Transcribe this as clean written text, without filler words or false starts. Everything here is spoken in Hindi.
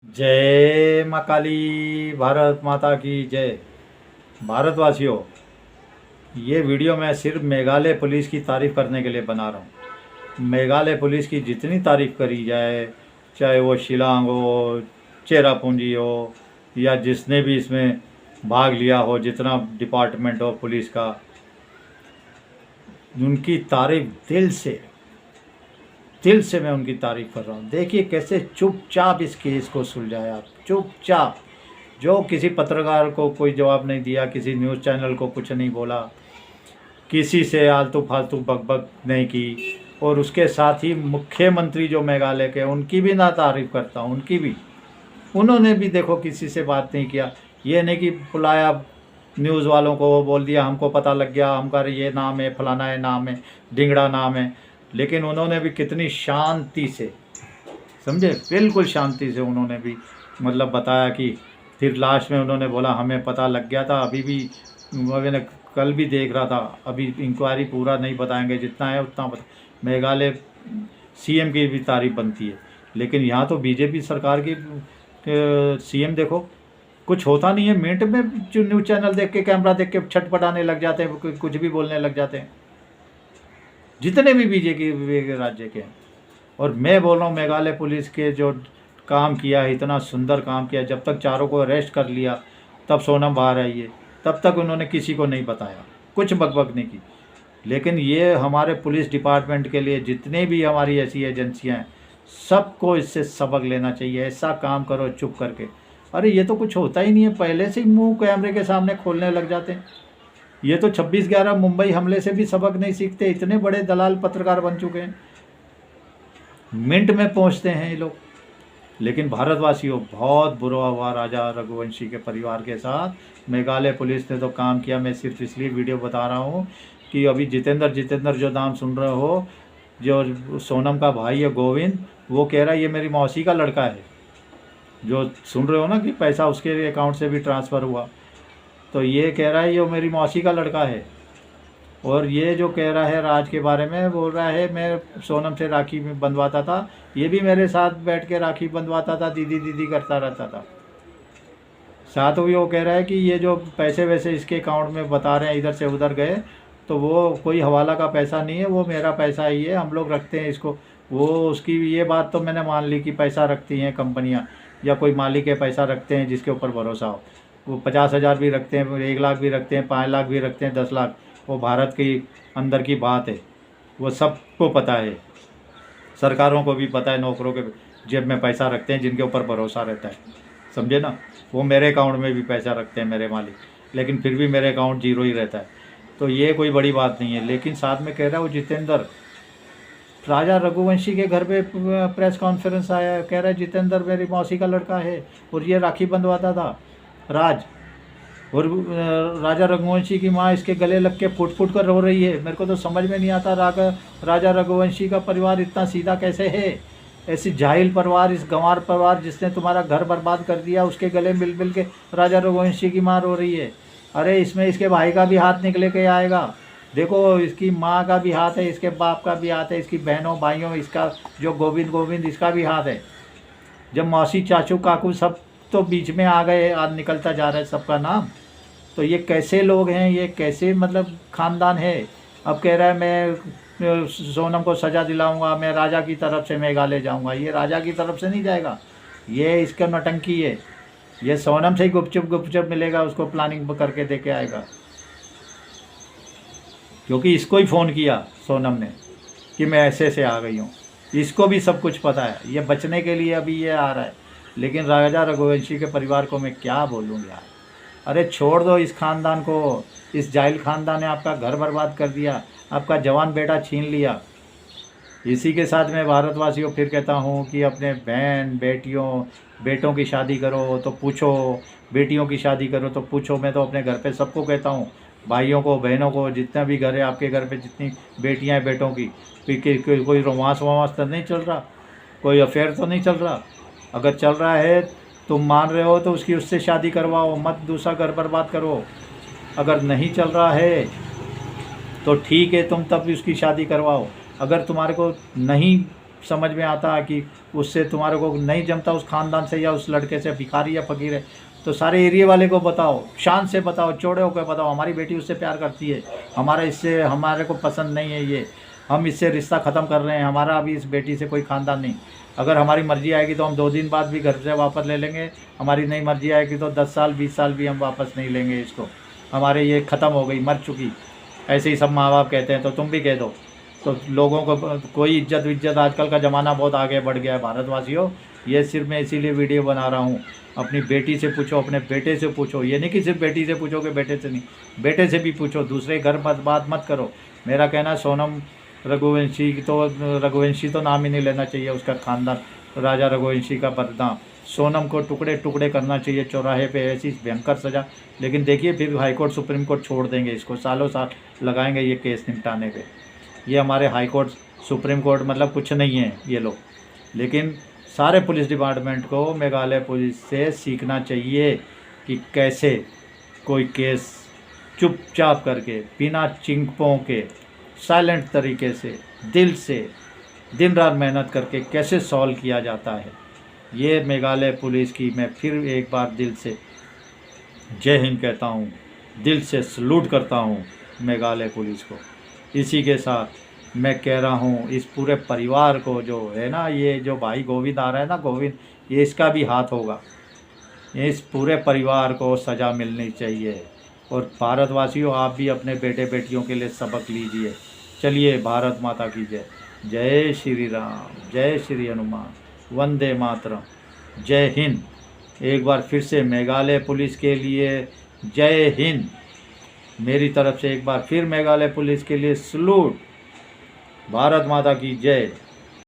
जय माँ काली, भारत माता की जय। भारतवासियों, ये वीडियो मैं सिर्फ मेघालय पुलिस की तारीफ़ करने के लिए बना रहा हूँ। मेघालय पुलिस की जितनी तारीफ़ करी जाए, चाहे वो शिलांग हो, चेरापूंजी हो, या जिसने भी इसमें भाग लिया हो, जितना डिपार्टमेंट हो पुलिस का, उनकी तारीफ़ दिल से मैं उनकी तारीफ़ कर रहा हूँ। देखिए कैसे चुपचाप इस केस को सुलझाया, चुपचाप। जो किसी पत्रकार को कोई जवाब नहीं दिया, किसी न्यूज़ चैनल को कुछ नहीं बोला, किसी से आलतू फालतू बकबक नहीं की, और उसके साथ ही मुख्यमंत्री जो मेघालय के, उनकी भी ना तारीफ़ करता हूँ, उनकी भी, उन्होंने भी देखो किसी से बात नहीं किया। ये नहीं कि बुलाया न्यूज़ वालों को, बोल दिया हमको पता लग गया, हमका ये नाम है, फलाना है नाम है, ढिंगड़ा नाम है, लेकिन उन्होंने भी कितनी शांति से, समझे, बिल्कुल शांति से उन्होंने भी मतलब बताया कि फिर लास्ट में उन्होंने बोला हमें पता लग गया था, अभी भी मैंने कल भी देख रहा था, अभी इंक्वायरी पूरा नहीं बताएंगे, जितना है उतना बता। मेघालय सीएम की भी तारीफ बनती है, लेकिन यहाँ तो बीजेपी सरकार की सीएम देखो, कुछ होता नहीं है, मिनट में जो न्यूज़ चैनल देख के, कैमरा देख के छटपटाने लग जाते हैं, कुछ भी बोलने लग जाते हैं, जितने भी बीजेपी राज्य के हैं। और मैं बोल रहा हूँ मेघालय पुलिस के जो काम किया है, इतना सुंदर काम किया, जब तक चारों को अरेस्ट कर लिया तब सोनम बाहर आई है, तब तक उन्होंने किसी को नहीं बताया, कुछ बकबक नहीं की। लेकिन ये हमारे पुलिस डिपार्टमेंट के लिए, जितने भी हमारी ऐसी एजेंसियां हैं, सबको इससे सबक लेना चाहिए। ऐसा काम करो चुप करके। अरे ये तो कुछ होता ही नहीं है, पहले से ही मुंह कैमरे के सामने खोलने लग जाते हैं। ये तो 26/11 मुंबई हमले से भी सबक नहीं सीखते, इतने बड़े दलाल पत्रकार बन चुके हैं, मिनट में पहुंचते हैं ये लोग। लेकिन भारतवासियों, बहुत बुरा हुआ राजा रघुवंशी के परिवार के साथ। मेघालय पुलिस ने तो काम किया। मैं सिर्फ इसलिए वीडियो बता रहा हूँ कि अभी जितेंद्र जो नाम सुन रहे हो, जो सोनम का भाई है गोविंद, वो कह रहा है ये मेरी मौसी का लड़का है। जो सुन रहे हो ना कि पैसा उसके अकाउंट से भी ट्रांसफ़र हुआ, तो ये कह रहा है ये मेरी मौसी का लड़का है। और ये जो कह रहा है राज के बारे में, बोल रहा है मैं सोनम से राखी में बंधवाता था, ये भी मेरे साथ बैठ के राखी बंधवाता था, दीदी दीदी करता रहता था। साथ ही वो कह रहा है कि ये जो पैसे वैसे इसके अकाउंट में बता रहे हैं इधर से उधर गए, तो वो कोई हवाला का पैसा नहीं है, वो मेरा पैसा ही है, हम लोग रखते हैं इसको। वो उसकी ये बात तो मैंने मान ली कि पैसा रखती हैं कंपनियां, या कोई मालिक है पैसा रखते हैं जिसके ऊपर भरोसा हो। वो 50,000 भी रखते हैं, 1 लाख भी रखते हैं, 5 लाख भी रखते हैं, 10 लाख, वो भारत के अंदर की बात है, वो सबको पता है। सरकारों को भी पता है, नौकरों के जेब में पैसा रखते हैं जिनके ऊपर भरोसा रहता है, समझे ना। वो मेरे अकाउंट में भी पैसा रखते हैं मेरे मालिक, लेकिन फिर भी मेरे अकाउंट जीरो ही रहता है, तो ये कोई बड़ी बात नहीं है। लेकिन साथ में कह रहा है वो जितेंद्र, राजा रघुवंशी के घर पे प्रेस कॉन्फ्रेंस आया, कह रहा है जितेंद्र मेरी मौसी का लड़का है, और ये राखी बंधवाता था राज। और राजा रघुवंशी की माँ इसके गले लग के फुट फुट कर रो रही है। मेरे को तो समझ में नहीं आता राजा रघुवंशी का परिवार इतना सीधा कैसे है। ऐसी जाहिल परिवार, इस गंवार परिवार जिसने तुम्हारा घर बर्बाद कर दिया, उसके गले मिल मिल के राजा रघुवंशी की माँ रो रही है। अरे इसमें इसके भाई का भी हाथ निकले के आएगा। देखो इसकी माँ का भी हाथ है, इसके बाप का भी हाथ है, इसकी बहनों भाइयों, इसका जो गोविंद इसका भी हाथ है। जब मौसी चाचू काकू सब तो बीच में आ गए, आज निकलता जा रहा है सबका नाम, तो ये कैसे लोग हैं, ये कैसे मतलब ख़ानदान है। अब कह रहा है मैं सोनम को सज़ा दिलाऊंगा, मैं राजा की तरफ से मेघालय जाऊंगा। ये राजा की तरफ से नहीं जाएगा, ये इसका नौटंकी है। ये सोनम से ही गुपचुप मिलेगा, उसको प्लानिंग करके दे के आएगा, क्योंकि इसको ही फ़ोन किया सोनम ने कि मैं ऐसे से आ गई हूँ। इसको भी सब कुछ पता है, ये बचने के लिए अभी ये आ रहा है। लेकिन राजा रघुवंशी के परिवार को मैं क्या बोलूँ यार। अरे छोड़ दो इस ख़ानदान को, इस जाहिल ख़ानदान ने आपका घर बर्बाद कर दिया, आपका जवान बेटा छीन लिया। इसी के साथ मैं भारतवासियों फिर कहता हूँ कि अपने बहन बेटों की शादी करो तो पूछो, बेटियों की शादी करो तो पूछो। मैं तो अपने घर पे सबको कहता हूँ, भाइयों को, बहनों को, जितना भी घर है आपके घर पे, जितनी बेटियाँ हैं बेटों की, कोई रोमांस वमांस तो नहीं चल रहा, कोई अफेयर तो नहीं चल रहा। अगर चल रहा है, तुम मान रहे हो तो उससे शादी करवाओ, मत दूसरा घर बर्बाद करो। अगर नहीं चल रहा है तो ठीक है, तुम तब भी उसकी शादी करवाओ। अगर तुम्हारे को नहीं समझ में आता है कि उससे तुम्हारे को नहीं जमता उस ख़ानदान से या उस लड़के से, भिखारी या फ़कीर है, तो सारे एरिया वाले को बताओ, शान से बताओ, चौड़े होकर बताओ हमारी बेटी उससे प्यार करती है, हमारे को पसंद नहीं है, ये हम इससे रिश्ता ख़त्म कर रहे हैं, हमारा अभी इस बेटी से कोई ख़ानदान नहीं। अगर हमारी मर्ज़ी आएगी तो हम 2 दिन बाद भी घर से वापस ले लेंगे, हमारी नहीं मर्ज़ी आएगी तो 10 साल 20 साल भी हम वापस नहीं लेंगे इसको, हमारे ये ख़त्म हो गई, मर चुकी। ऐसे ही सब माँ बाप कहते हैं, तो तुम भी कह दो। तो लोगों को कोई इज्जत आजकल का ज़माना बहुत आगे बढ़ गया है भारतवासियों। ये सिर्फ मैं इसीलिए वीडियो बना रहा हूँ। अपनी बेटी से पूछो, अपने बेटे से पूछो, ये नहीं कि सिर्फ बेटी से पूछोगे, बेटे से नहीं, बेटे से भी पूछो, दूसरे घर बात मत करो। मेरा कहना है सोनम रघुवंशी तो नाम ही नहीं लेना चाहिए, उसका ख़ानदान राजा रघुवंशी का बदनाम। सोनम को टुकड़े टुकड़े करना चाहिए चौराहे पे, ऐसी भयंकर सज़ा। लेकिन देखिए फिर हाई कोर्ट सुप्रीम कोर्ट छोड़ देंगे इसको, सालों साल लगाएंगे ये केस निपटाने पे। ये हमारे हाई कोर्ट सुप्रीम कोर्ट मतलब कुछ नहीं है ये लोग। लेकिन सारे पुलिस डिपार्टमेंट को मेघालय पुलिस से सीखना चाहिए कि कैसे कोई केस चुपचाप करके, बिना चिंकपों के, साइलेंट तरीके से, दिल से, दिन रात मेहनत करके कैसे सॉल्व किया जाता है। ये मेघालय पुलिस की मैं फिर एक बार दिल से जय हिंद कहता हूँ, दिल से सलूट करता हूँ मेघालय पुलिस को। इसी के साथ मैं कह रहा हूँ इस पूरे परिवार को, जो है ना, ये जो भाई गोविंद आ रहा है ना, गोविंद, ये इसका भी हाथ होगा। इस पूरे परिवार को सज़ा मिलनी चाहिए। और भारतवासियों, आप भी अपने बेटे बेटियों के लिए सबक लीजिए। चलिए, भारत माता की जय। जय श्री राम, जय श्री हनुमान, वंदे मातरम, जय हिंद। एक बार फिर से मेघालय पुलिस के लिए जय हिंद। मेरी तरफ से एक बार फिर मेघालय पुलिस के लिए सलूट। भारत माता की जय।